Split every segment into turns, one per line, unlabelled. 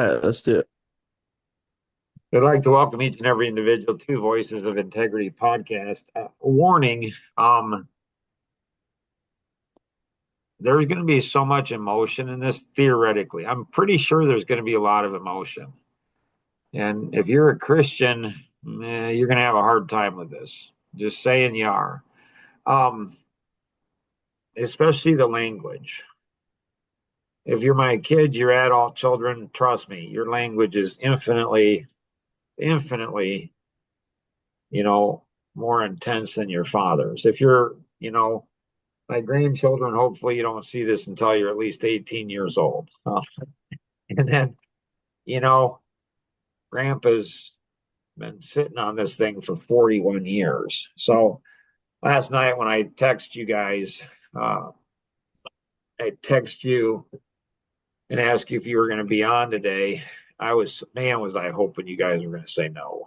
All right, let's do it.
I'd like to welcome each and every individual to Voices of Integrity podcast. Warning, there's going to be so much emotion in this theoretically. I'm pretty sure there's going to be a lot of emotion. And if you're a Christian, you're going to have a hard time with this. Just saying you are. Um, Especially the language. If you're my kids, your adult children, trust me, your language is infinitely, you know, more intense than your father's. If you're, my grandchildren, hopefully you don't see this until you're at least 18 years old. And then, you know, grandpa's been sitting on this thing for 41 years. So last night when I text you guys, uh, I text you and ask you if you were going to be on today. Was I hoping you guys were going to say no.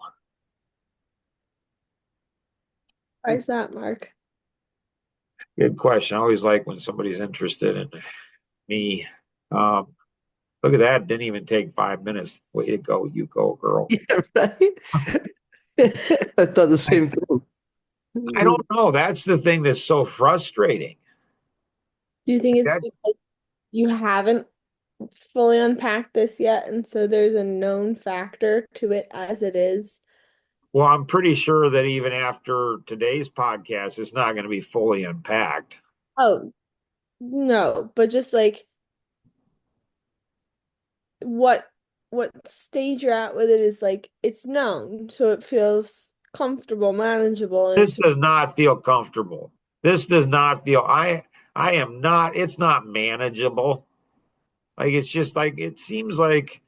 Why is that, Mark?
Good question. I always like when somebody's interested in me. Um, Look at that. Didn't even take 5 minutes. Way to go. You go, girl.
Yeah, right. I thought the
I,
same thing.
I
Do
don't know. That's the thing that's so frustrating.
you think it's
That's
because you haven't fully unpacked this yet, and so there's a known factor to it as it is?
Well, I'm pretty sure that even after today's podcast, it's not going to be fully unpacked.
Oh, no, but just like what what stage you're at with it is like it's known, so it feels comfortable, manageable, and
This
it's
does not feel comfortable. This does not feel I am not it's not manageable. Like it's just like it seems like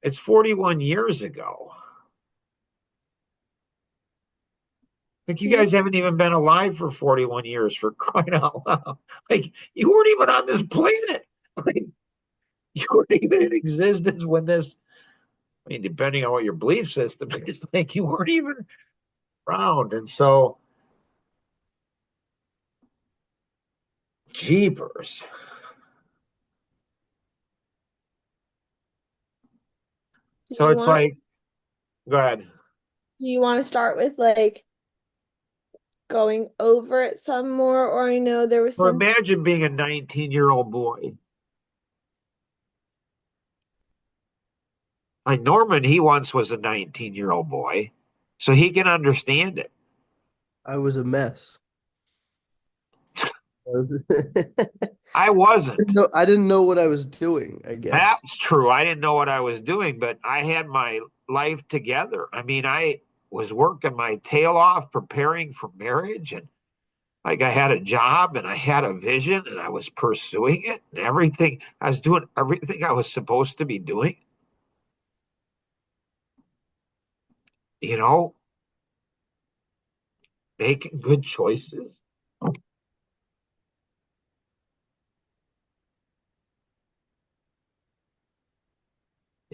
it's 41 years ago. Like you
yeah.
guys haven't even been alive for 41 years for crying out loud. Like you weren't even on this planet. Like you weren't even in existence when this, I mean, depending on what your belief system is, like you weren't even around. And so, jeepers.
Do
So
you
it's
want
like, go ahead.
do you want to start with like going over it some more, or I know there was
Or
some.
imagine being a 19-year-old boy. Like Norman, he once was a 19-year-old boy, so he can understand it.
I was a mess.
I wasn't.
I didn't know what I was doing, I guess.
That's true. I didn't know what I was doing, but I had my life together. I mean, I was working my tail off preparing for marriage, and like I had a job and I had a vision and I was pursuing it and everything. I was doing everything I was supposed to be doing, you know, making good choices.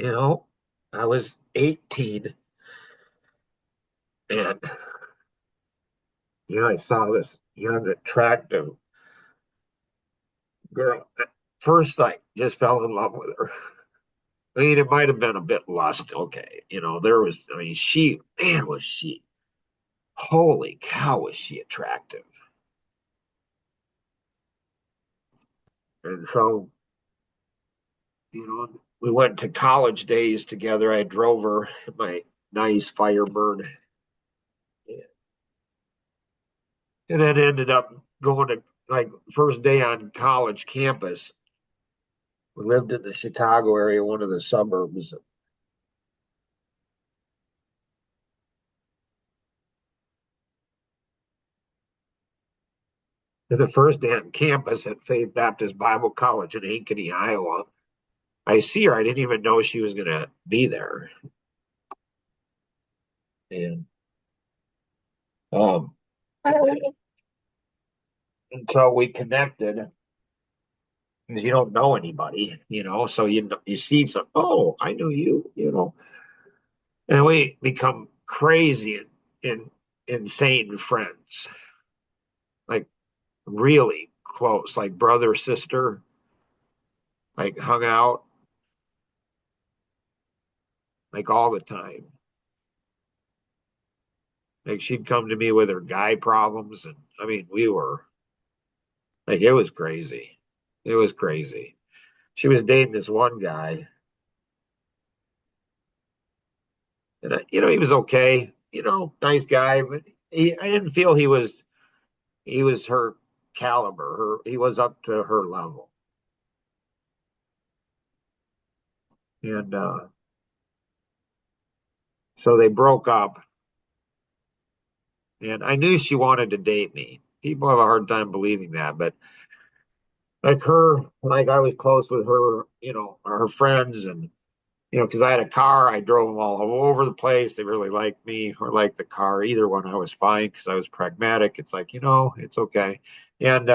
You know, I was 18 and, I saw this young, attractive girl. At first, I just fell in love with her. I mean, it might have been a bit lust. Okay. There was, I mean, man, was she, holy cow, was she attractive. And so, we went to college days together. I drove her in my nice Firebird and then ended up going to like first day on college campus. We lived in the Chicago area, one of the suburbs. And the first day on campus at Faith Baptist Bible College in Ankeny, Iowa. I see her. I didn't even know she was going to be there. And um, until we connected, you don't know anybody, so you see some, oh, I knew you. And we become crazy and insane friends, like really close, like brother, sister, like hung out. like all the time. Like she'd come to me with her guy problems, and I mean, we were like, it was crazy. It was crazy. She was dating this one guy, and he was okay, nice guy, but I didn't feel he was her caliber. He was up to her level, and so they broke up. And I knew she wanted to date me. People have a hard time believing that, but like her, like I was close with her, her friends, and because I had a car, I drove them all over the place. They really liked me or liked the car. Either one, I was fine because I was pragmatic. It's like, it's okay. And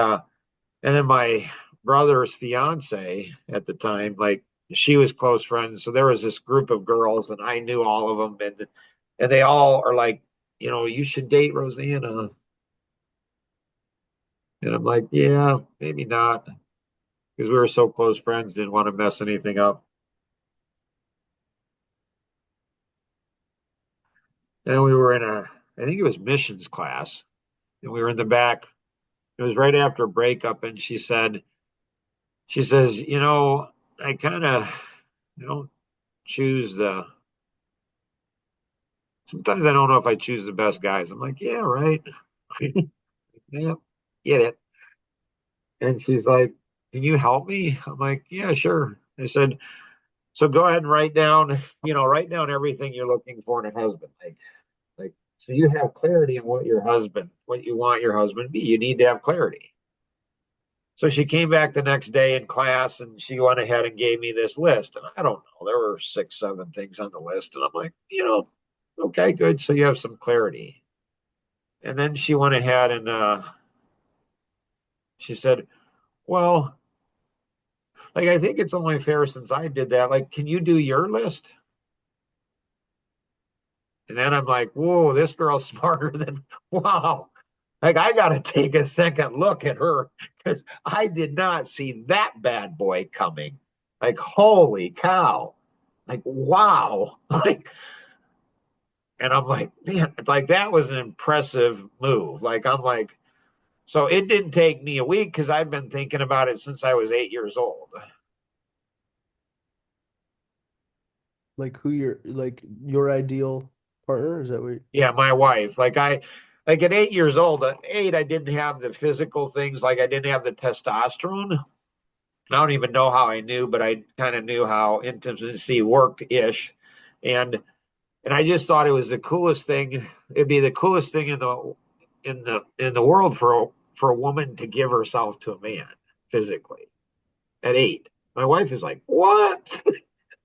then my brother's fiance at the time, like she was close friends. So there was this group of girls, and I knew all of them, and they all are like, you should date Rosanna. And I'm like, yeah, maybe not, because we were so close friends, didn't want to mess anything up. And we were in I think it was missions class, and we were in the back. It was right after a breakup, and she says, I kind of don't choose sometimes I don't know if I choose the best guys. I'm like, yeah, right. Yeah, get it. And she's like, can you help me? I'm like, yeah, sure. I said, so go ahead and write down everything you're looking for in a husband. Like, so you have clarity on what you want your husband to be. You need to have clarity. So she came back the next day in class and she went ahead and gave me this list. And I don't know, there were 6, 7 things on the list. And I'm like, okay, good. So you have some clarity. And then she went ahead and she said, well, like, I think it's only fair since I did that. Like, can you do your list? And then I'm like, whoa, this girl's smarter than, wow. Like, I got to take a second look at her because I did not see that bad boy coming. Like, holy cow. Like, wow. Like, and I'm like, man, it's like that was an impressive move. Like, I'm like, so it didn't take me a week because I've been thinking about it since I was 8 years old.
Like who your ideal partner? Is that what?
Yeah, my wife. Like at 8 years old, at 8, I didn't have the physical things. Like I didn't have the testosterone. I don't even know how I knew, but I kind of knew how intimacy worked ish. And and I just thought it was the coolest thing. It'd be the coolest thing in the world for a woman to give herself to a man physically at 8. My wife is like, what?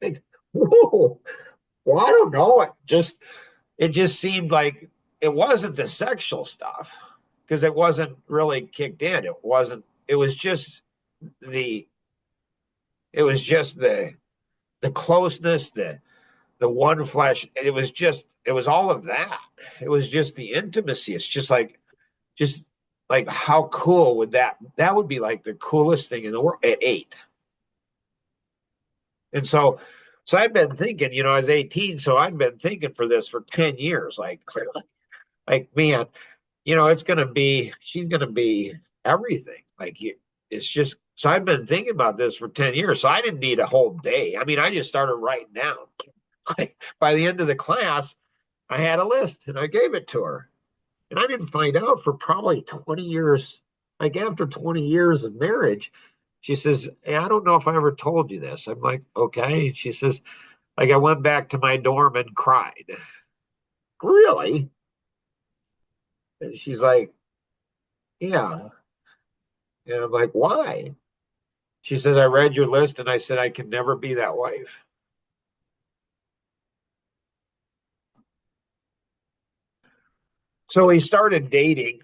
Like, whoa. Well, I don't know. It just seemed like it wasn't the sexual stuff because it wasn't really kicked in. It was just the it was just the closeness, the one flesh. It was all of that. It was just the intimacy. It's just like how cool would that would be like the coolest thing in the world at 8. And so I've been thinking, I was 18, so I've been thinking for this for 10 years, like man, she's gonna be everything. It's just so I've been thinking about this for 10 years. So I didn't need a whole day. I mean, I just started writing down. Like by the end of the class, I had a list and I gave it to her. And I didn't find out for probably 20 years. Like after 20 years of marriage, she says, hey, I don't know if I ever told you this. I'm like, okay. And she says, like I went back to my dorm and cried. Really? And she's like, yeah. And I'm like, why? She says, I read your list and I said, I can never be that wife. So we started dating.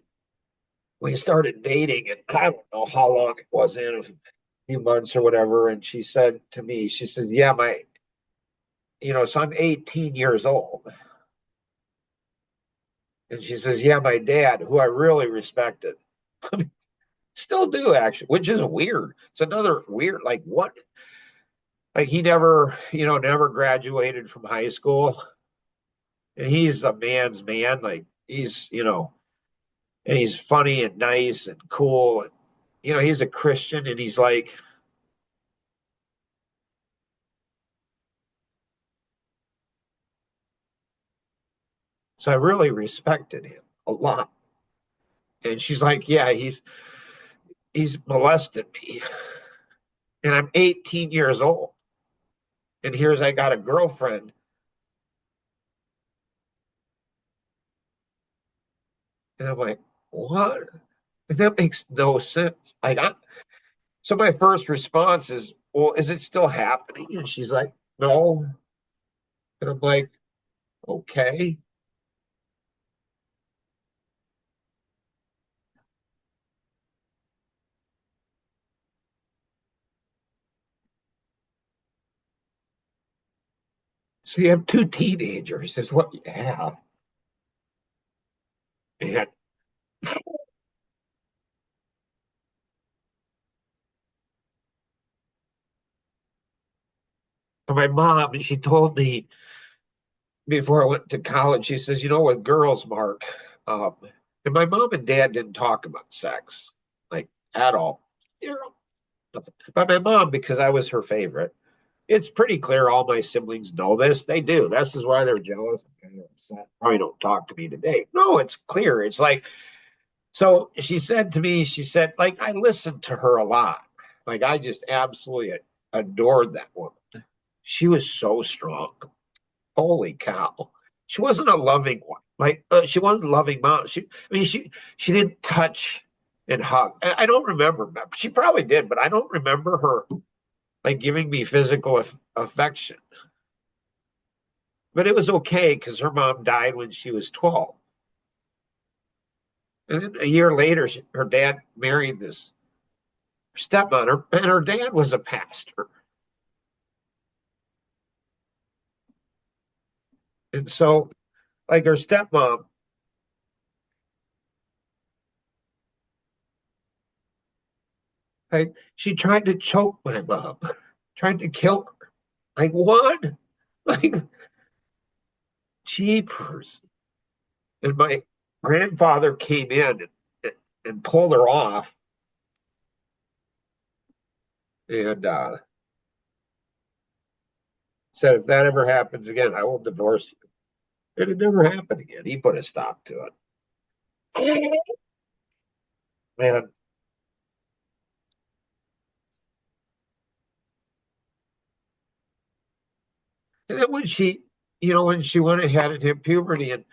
And I don't know how long it was in, a few months or whatever. And she said to me, she said, yeah, so I'm 18 years old. And she says, yeah, my dad, who I really respected, still do actually, which is weird. It's another weird, like, what? like he never, never graduated from high school. And he's a man's man. Like he's, and he's funny and nice and cool. And, he's a Christian and he's like, so I really respected him a lot. And she's like, yeah, he's molested me. And I'm 18 years old. And here's I got a girlfriend. And I'm like, what? Like, that makes no sense. So my first response is, well, is it still happening? And she's like, no. And I'm like, okay. So you have two teenagers, is what you have. And my mom, she told me before I went to college, she says, with girls, Mark, um, and my mom and dad didn't talk about sex, like at all. Nothing. But my mom, because I was her favorite, it's pretty clear all my siblings know this. They do. This is why they're jealous and kind of upset. Probably don't talk to me today. No, it's clear. It's like, so she said to me, she said, like, I listened to her a lot. Like, I just absolutely adored that woman. She was so strong. Holy cow. She wasn't a loving one. Like, she wasn't a loving mom. She didn't touch and hug. I don't remember. She probably did, but I don't remember her like giving me physical affection. But it was okay because her mom died when she was 12. And then a year later, her dad married this stepmother, and her dad was a pastor. And so, like her stepmom, like she tried to choke my mom, tried to kill her. Like what? Like jeepers. And my grandfather came in and pulled her off and said, if that ever happens again, I will divorce you. And it never happened again. He put a stop to it. Man, and then when she went ahead and hit puberty and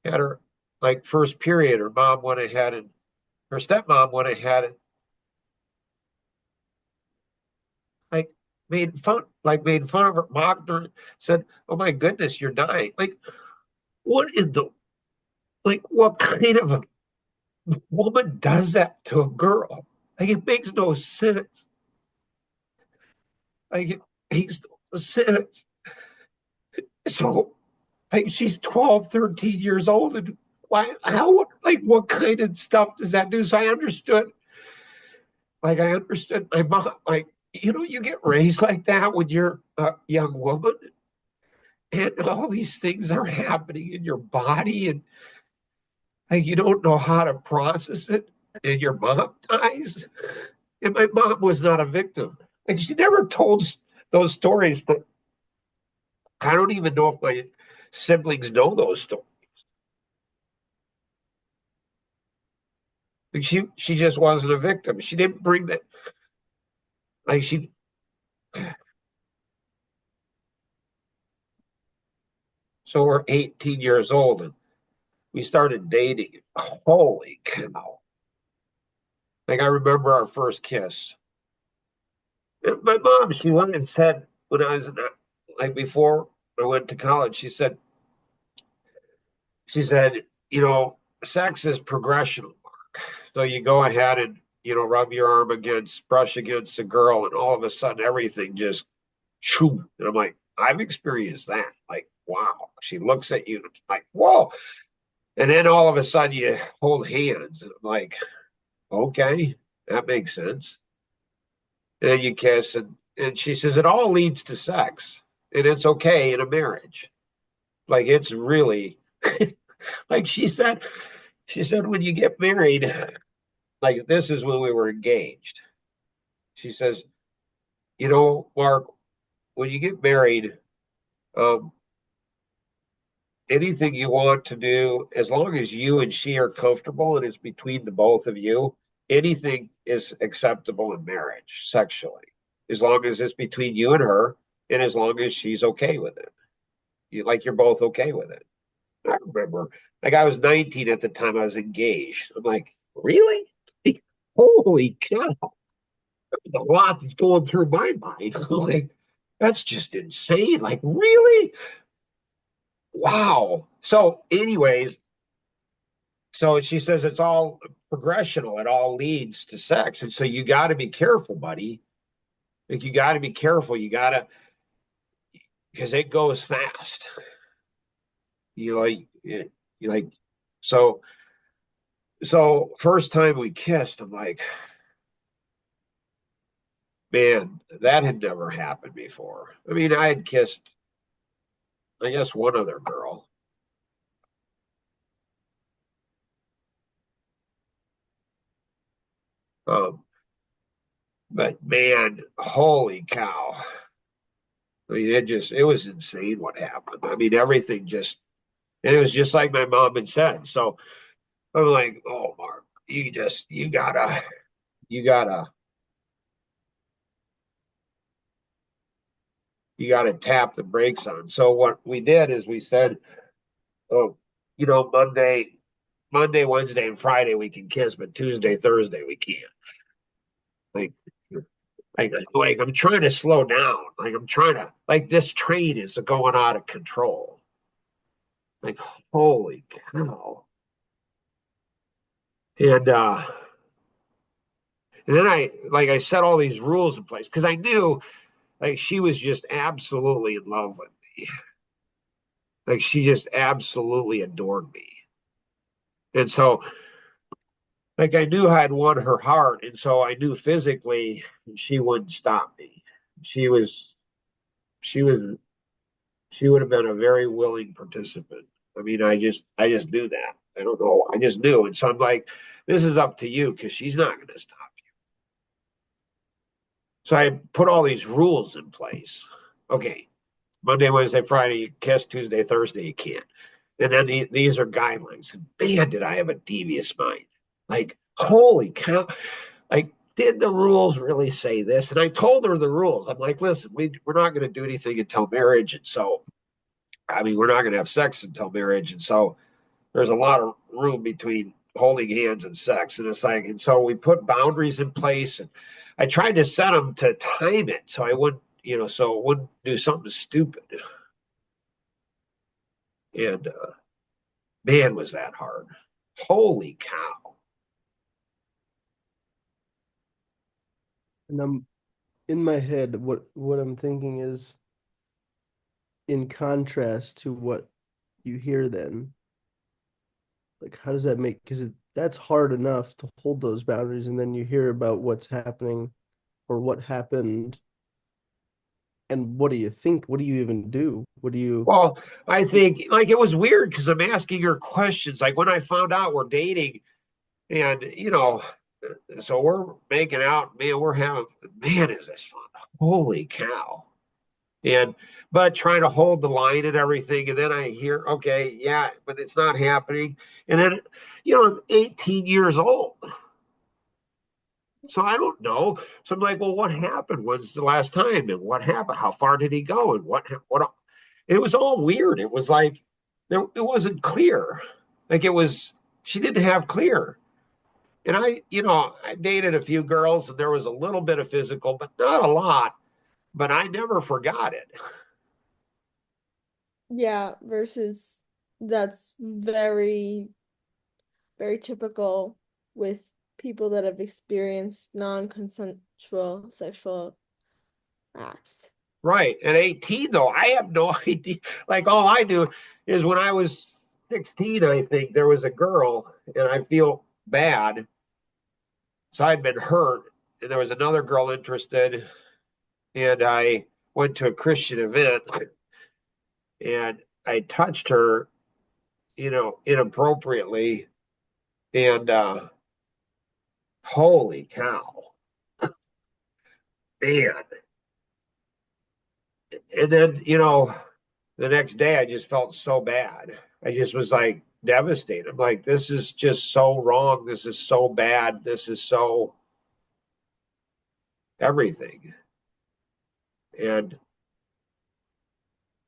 had her like first period, her mom went ahead and her stepmom went ahead and like made fun of her, mocked her, said, "Oh my goodness, you're dying." Like, what in the what kind of a woman does that to a girl? Like, it makes no sense. Like, it makes no sense. So, like, she's 12, 13 years old, and what kind of stuff does that do? So I understood my mom, like, you get raised like that when you're a young woman, and all these things are happening in your body, and like, you don't know how to process it, and your mom dies. And my mom was not a victim. Like, she never told those stories, but I don't even know if my siblings know those stories. Like, she just wasn't a victim. She didn't bring that. Like she, so we're 18 years old and we started dating. Holy cow! Like, I remember our first kiss. And my mom, she went and said when I was like before I went to college, she said, sex is progression. So you go ahead and rub your arm against, brush against a girl, and all of a sudden everything just shoo. And I'm like, I've experienced that. Like, wow. She looks at you and it's like, whoa. And then all of a sudden you hold hands. And I'm like, okay, that makes sense. And then you kiss, and and she says it all leads to sex, and it's okay in a marriage. Like it's really like she said when you get married, like this is when we were engaged. She says, Mark, when you get married, um, anything you want to do, as long as you and she are comfortable and it's between the both of you, anything is acceptable in marriage sexually, as long as it's between you and her, and as long as she's okay with it. You're both okay with it. I remember, like I was 19 at the time I was engaged. I'm like, really? Holy cow! There's a lot that's going through my mind. I'm like, that's just insane. Like, really? Wow. So, anyways, so she says it's all progressional. It all leads to sex. And so you got to be careful, buddy. Like, you got to be careful. You got to, because it goes fast. You like, you like, so, so first time we kissed, I'm like, man, that had never happened before. I mean, I had kissed, I guess, one other girl. Um, but man, holy cow. I mean, it was insane what happened. I mean, everything just, and it was just like my mom had said. So I'm like, oh, Mark, you gotta, you gotta tap the brakes on. So what we did is we said, oh, Monday, Wednesday, and Friday we can kiss, but Tuesday, Thursday we can't. Like, like I'm trying to slow down. Like I'm trying to, like this train is going out of control. Like, holy cow. And and then I set all these rules in place because I knew like she was just absolutely in love with me. Like she just absolutely adored me. And so like I knew I'd won her heart. And so I knew physically she wouldn't stop me. She was she was she would have been a very willing participant. I mean, I just knew that. I don't know. I just knew. And so I'm like, this is up to you because she's not gonna stop. So I put all these rules in place. Okay, Monday, Wednesday, Friday, you kiss. Tuesday, Thursday, you can't. And then these are guidelines. And man, did I have a devious mind. Like, holy cow. Like, did the rules really say this? And I told her the rules. I'm like, listen, we're not going to do anything until marriage. And so, I mean, we're not going to have sex until marriage. And so there's a lot of room between holding hands and sex. And it's like, and so we put boundaries in place. And I tried to set them to time it so I wouldn't, so it wouldn't do something stupid. And man, was that hard. Holy cow.
And I'm in my head, what I'm thinking is in contrast to what you hear then, like how does that make, because that's hard enough to hold those boundaries, and then you hear about what's happening or what happened, and what do you think? What do you even do? What do you?
Well, I think like it was weird because I'm asking her questions. Like when I found out we're dating and, so we're making out, man, we're having, man, is this fun. Holy cow. And, but trying to hold the line and everything. And then I hear, okay, yeah, but it's not happening. And then, I'm 18 years old. So I don't know. So I'm like, well, what happened? When's the last time? And what happened? How far did he go? And what, it was all weird. It was like, it wasn't clear. Like it was, she didn't have clear. And I dated a few girls and there was a little bit of physical, but not a lot. But I never forgot it.
Yeah, versus that's very, very typical with people that have experienced non-consensual sexual acts.
Right. At 18, though, I have no idea. Like, all I knew is when I was 16, I think there was a girl, and I feel bad. So I'd been hurt, and there was another girl interested. and I went to a Christian event and I touched her, inappropriately. And holy cow, man. And then, the next day I just felt so bad. I just was like devastated. I'm like, this is just so wrong. This is so bad. This is so everything. And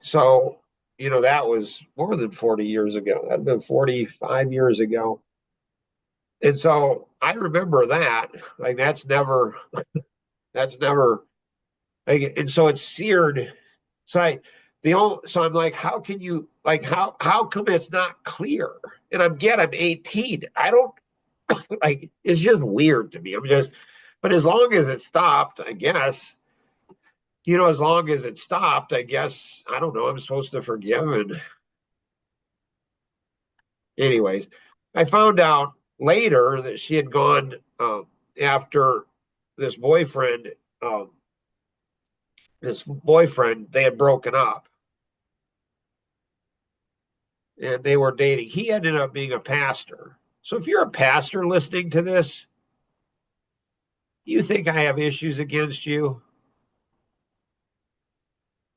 so, that was more than 40 years ago. That'd been 45 years ago. And so I remember that. Like that's never like, and so it's seared. So I'm like, how can you like how come it's not clear? And I'm 18. I don't like it's just weird to me. But as long as it stopped, I guess, as long as it stopped, I guess, I don't know, I'm supposed to forgive. And anyways, I found out later that she had gone after this boyfriend, um, they had broken up and they were dating. He ended up being a pastor. So if you're a pastor listening to this, you think I have issues against you,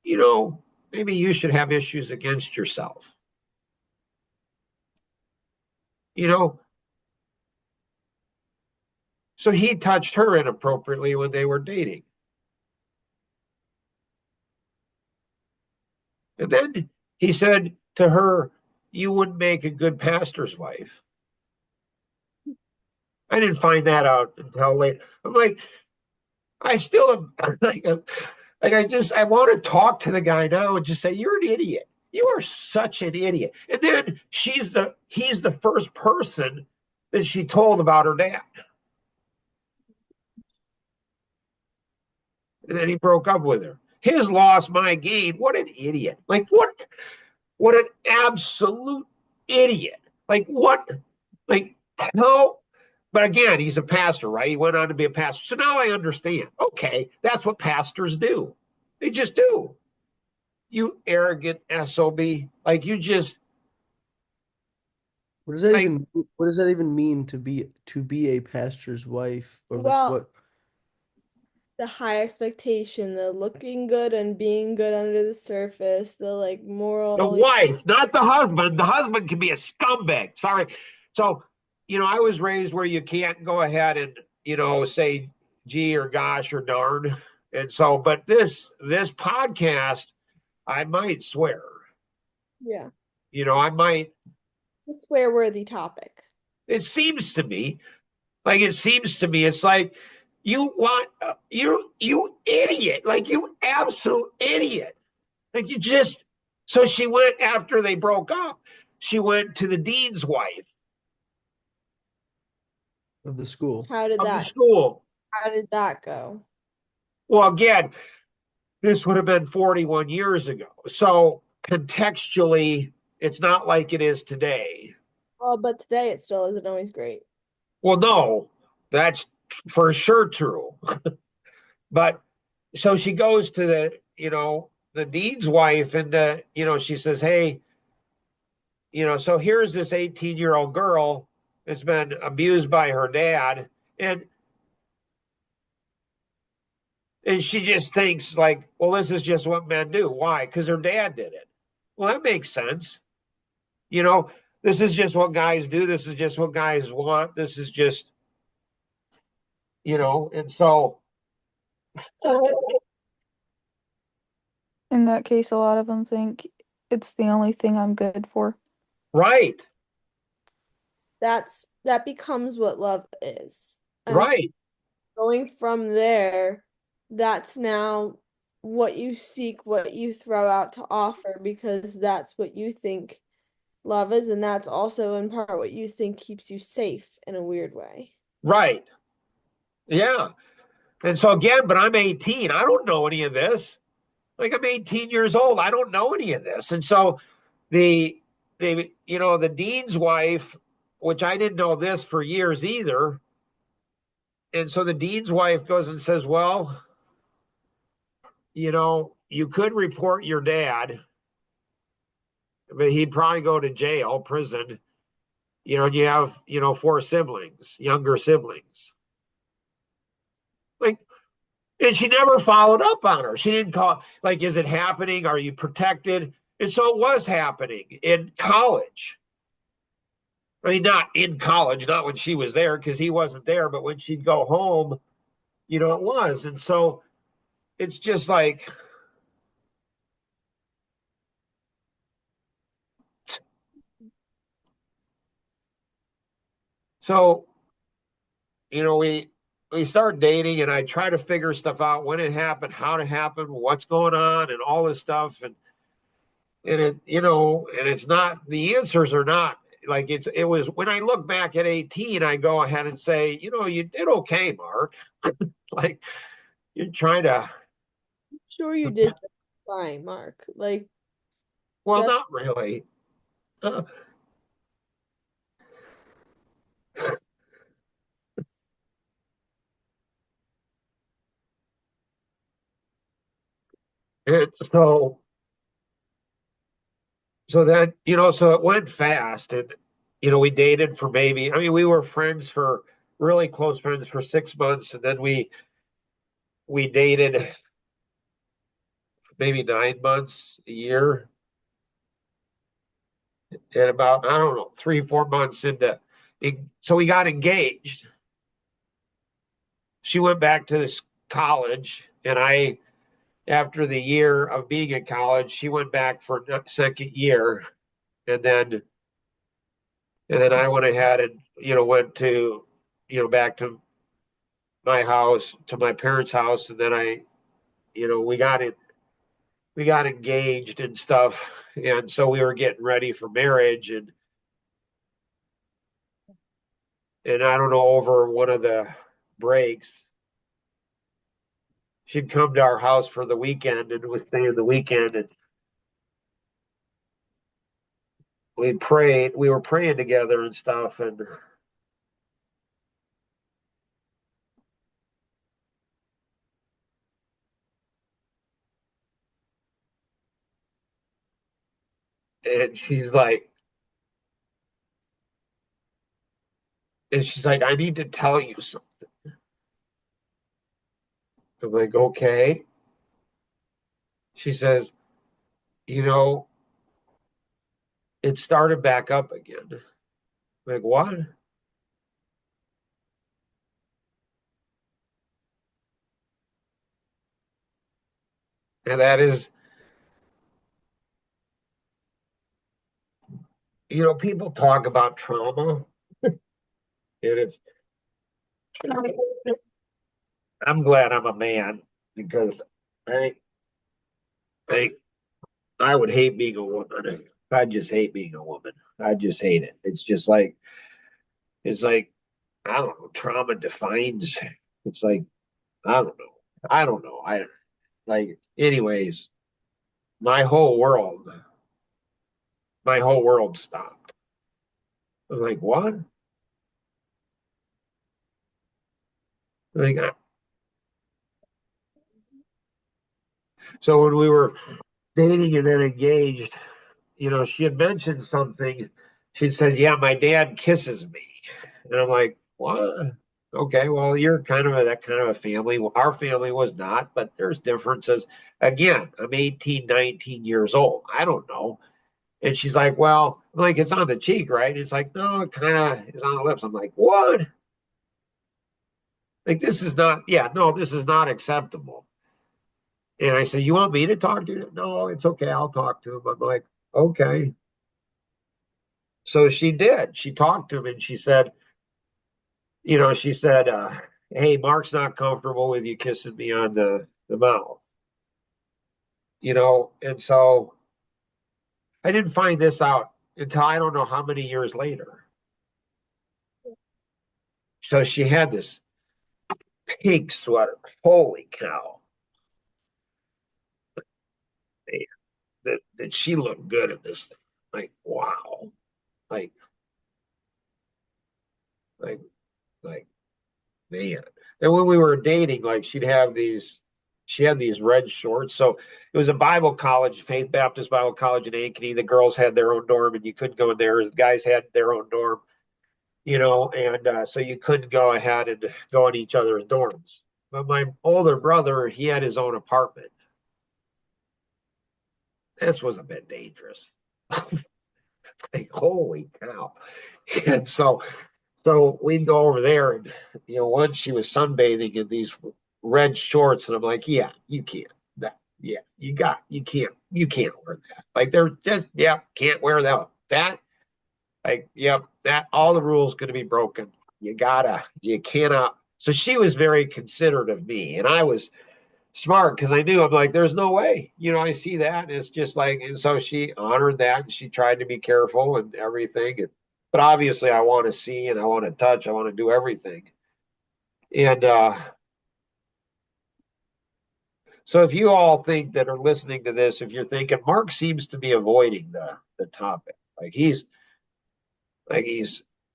you know, maybe you should have issues against yourself. You know, so he touched her inappropriately when they were dating. And then he said to her, "You wouldn't make a good pastor's wife." I didn't find that out until late. I'm like, I still am I want to talk to the guy now and just say, "You're an idiot. You are such an idiot." And then he's the first person that she told about her dad. And then he broke up with her. His loss, my gain. What an idiot. Like what an absolute idiot. Like what like no. But again, he's a pastor, right? He went on to be a pastor. So now I understand. Okay, that's what pastors do. They just do. You arrogant SOB. Like you just
What does that
like
even what does that even mean to be a pastor's wife? Or like
Well,
what
the high expectation, the looking good and being good under the surface, the like
the
moral.
wife, not the husband. The husband can be a scumbag. Sorry. So, I was raised where you can't go ahead and, say gee or gosh or darn. And so, but this podcast, I might swear.
Yeah,
I might,
it's a swear-worthy topic.
it seems to me, it's like you want you idiot, like you absolute idiot. Like you just so she went after they broke up, she went to the dean's wife
of the school?
How did
of the
that
school.
how did that go?
Well, again, this would have been 41 years ago. So contextually, it's not like it is today.
Well, but today it still isn't always great.
Well, no, that's for sure true. But so she goes to the dean's wife, and she says, "Hey, so here's this 18-year-old girl that's been abused by her dad, and she just thinks like, well, this is just what men do. Why? Because her dad did it. Well, that makes sense. You know, this is just what guys do. This is just what guys want. This is just, and so
In that case, a lot of them think it's the only thing I'm good for.
right,
That becomes what love is. And so
right,
going from there, that's now what you seek, what you throw out to offer, because that's what you think love is, and that's also in part what you think keeps you safe in a weird way.
right. Yeah. And so again, but I'm 18. I don't know any of this. Like I'm 18 years old. I don't know any of this. And so the the dean's wife, which I didn't know this for years either. And so the dean's wife goes and says, "Well, you could report your dad, but he'd probably go to jail, prison. And you have, four siblings, younger siblings. Like, and she never followed up on her. She didn't call, like, is it happening? Are you protected? And so it was happening in college. I mean, not in college, not when she was there, because he wasn't there, but when she'd go home, it was. And so it's just like, so, we start dating and I try to figure stuff out, when it happened, how it happened, what's going on, and all this stuff. And it's not, the answers are not like it was when I look back at 18, I go ahead and say, you did okay, Mark. Like, you're trying to,
Sure you did just fine, Mark. Like
well,
that
not really. Uh, and so then, so it went fast. And, we dated for maybe, I mean, we were friends for really close friends for 6 months. And then we dated maybe 9 months, a year. And about, I don't know, 3, 4 months into so we got engaged. She went back to this college, and after the year of being in college, she went back for a second year. And then and then I went ahead and went to back to my house, to my parents' house. And then we got engaged and stuff. And so we were getting ready for marriage. And I don't know, over one of the breaks, she'd come to our house for the weekend and was staying the weekend. And we were praying together and stuff. And she's like, I need to tell you something. I'm like, okay. She says, you know, it started back up again. I'm like, what? And that is, people talk about trauma, and I'm glad I'm a man, because I, I, I would hate being a woman. I just hate being a woman. I just hate it. It's like, I don't know, trauma defines. It's like, I don't know. I don't know. I like, anyways, my whole world, my whole world stopped. I'm like, what? Like, so when we were dating and then engaged, she had mentioned something. She said, yeah, my dad kisses me. And I'm like, what? Okay, well, you're kind of that kind of a family. Our family was not, but there's differences. Again, I'm 18, 19 years old. I don't know. And she's like, well, I'm like, it's on the cheek, right? It's like, no, it kind of is on the lips. I'm like, what? Like, this is not, yeah, no, this is not acceptable. And I said, you want me to talk to you? No, it's okay. I'll talk to him. I'm like, okay. So she did. She talked to him, and she said, hey, Mark's not comfortable with you kissing me on the mouth. And so I didn't find this out until I don't know how many years later. So she had this pink sweater. Holy cow. Man, that she looked good at this thing. Like, wow. Like, like, like, man. And when we were dating, like, she'd have these she had these red shorts. So it was a Bible college, Faith Baptist Bible College in Ankeny. The girls had their own dorm, and you couldn't go in there. The guys had their own dorm, and so you couldn't go ahead and go in each other's dorms. But my older brother, he had his own apartment. This was a bit dangerous. Like, holy cow! And so we'd go over there, and once she was sunbathing in these red shorts, and I'm like, yeah, you can't. That, yeah, you can't wear that. Like they're just, yeah, can't wear that. That, like, yep, that all the rules going to be broken. You cannot. So she was very considerate of me, and I was smart because I knew I'm like, there's no way. I see that, and it's just like, and so she honored that, and she tried to be careful and everything. But obviously, I want to see and I want to touch, I want to do everything. And so, if you all think that are listening to this, if you're thinking Mark seems to be avoiding the topic, like he's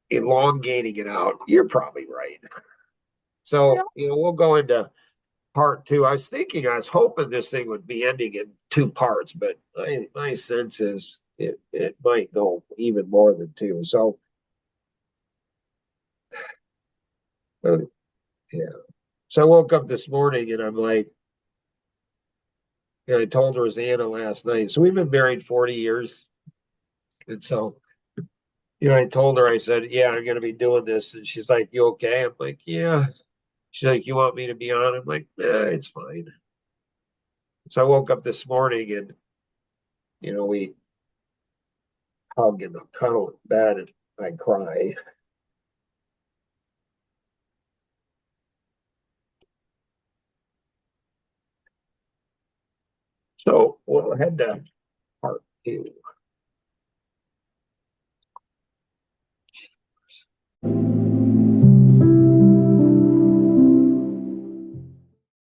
elongating it out, you're probably right. So, we'll go into part two. I was hoping this thing would be ending in two parts, but my sense is it might go even more than two. So, uh, yeah. So I woke up this morning and I'm like, I told her it was Anna last night. So we've been married 40 years. And so, I told her, I said, yeah, I'm going to be doing this. And she's like, you okay? I'm like, yeah. She's like, you want me to be on? I'm like, it's fine. So I woke up this morning and, we hug and cuddle in bed and I cry. So we'll head to part two.